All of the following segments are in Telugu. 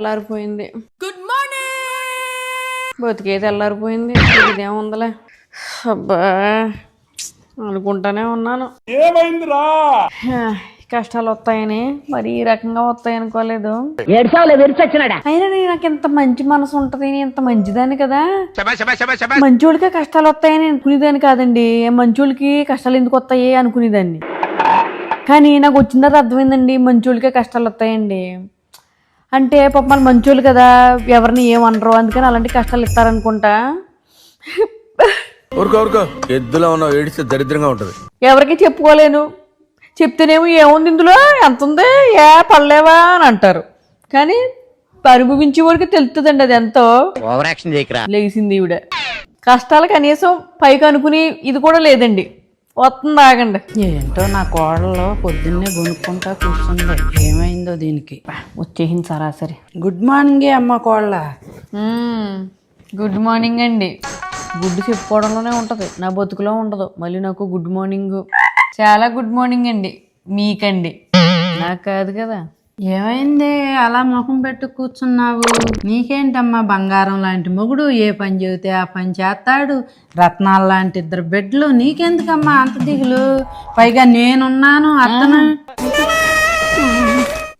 తెల్లారిపోయింది. Good morning. బతికే తెల్లారిపోయింది. ఇదేముందలే. అబ్బా అనుకుంటానే ఉన్నాను ఏమైందిరా కష్టాలు వస్తాయని. మరి ఈ రకంగా వస్తాయి అనుకోలేదు. అయినా నాకు ఇంత మంచి మనసు ఉంటది, ఇంత మంచిదాన్ని కదా. మంచోళ్ళకే కష్టాలు వస్తాయని అనుకునేదాన్ని కాదండి. మంచోళ్ళకి కష్టాలు ఎందుకు వస్తాయి అనుకునేదాన్ని. కానీ నాకు వచ్చిన తర్వాత అర్థమైందండి, మంచోళ్ళకే కష్టాలు వస్తాయండి. అంటే పాపం మన మంచోళ్ళు కదా, ఎవరిని ఏమనరు, అందుకని అలాంటి కష్టాలు ఇస్తారనుకుంటా. ఎద్దులో ఉన్న ఏడిస్తే దరిద్రంగా ఉంటది. ఎవరికి చెప్పుకోలేను. చెప్తేనేమో ఏముంది ఇందులో, ఎంత ఉంది, ఏ పడలేవా అని అంటారు. కానీ అనుభవించే వాడికి తెలుస్తుందండి అది ఎంతో. లేచింది ఈవిడ. కష్టాలు కనీసం పైకి అనుకుని ఇది కూడా లేదండి. వస్తుంది ఆగండి. ఏంటో నా కోడలో పొద్దున్నే కొనుక్కుంటా కూర్చుంది. ఏమైందో దీనికి. వచ్చేసింది సరాసరి. గుడ్ మార్నింగ్ అమ్మ కోళ్ళ. గుడ్ మార్నింగ్ అండి. గుడ్ చెప్పుకోవడంలోనే ఉంటుంది, నా బతుకులో ఉండదు. మళ్ళీ నాకు గుడ్ మార్నింగ్. చాలా గుడ్ మార్నింగ్ అండి మీకండి, నాకు కాదు కదా. ఏమైంది అలా ముఖం పెట్టు కూర్చున్నావు? నీకేంటమ్మా బంగారం లాంటి మొగుడు, ఏ పని చెబితే ఆ పని చేస్తాడు, రత్నాలు లాంటి 2 బిడ్డలు, నీకెందుకమ్మా అంత దిగులు? పైగా నేనున్నాను అత్తను.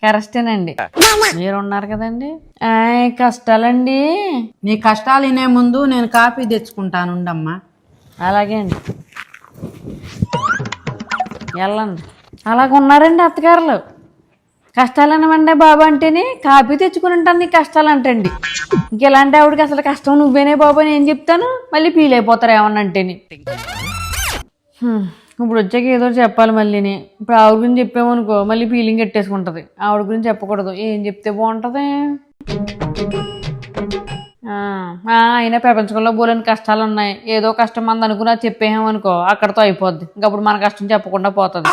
కరెక్టేనండి, మీరున్నారు కదండి. కష్టాలండి. నీ కష్టాలు వినే ముందు నేను కాఫీ తెచ్చుకుంటాను ఉండమ్మా. అలాగే అండి, వెళ్ళండి. అలాగున్నారండి అత్తగారులు. కష్టాలు అనమండి బాబు అంటేనే కాఫీ తెచ్చుకుని ఉంటాను, నీ కష్టాలు అంటండి. ఇంకెలాంటి ఆవిడకి అసలు కష్టం నువ్వేనే బాబు అని ఏం చెప్తాను, మళ్ళీ ఫీల్ అయిపోతారు ఏమన్నా అంటేని. ఇప్పుడు వచ్చాక ఏదో చెప్పాలి మళ్ళీని. ఇప్పుడు ఆవిడ గురించి చెప్పామనుకో మళ్ళీ ఫీలింగ్ ఎట్టేసుకుంటుంది. ఆవిడ గురించి చెప్పకూడదు, ఏం చెప్తే బాగుంటుంది. అయినా ప్రపంచంలో బోలేని కష్టాలు ఉన్నాయి. ఏదో కష్టం మంది అనుకున్నా చెప్పేమనుకో అక్కడితో అయిపోద్ది. ఇంకప్పుడు మన కష్టం చెప్పకుండా పోతుంది.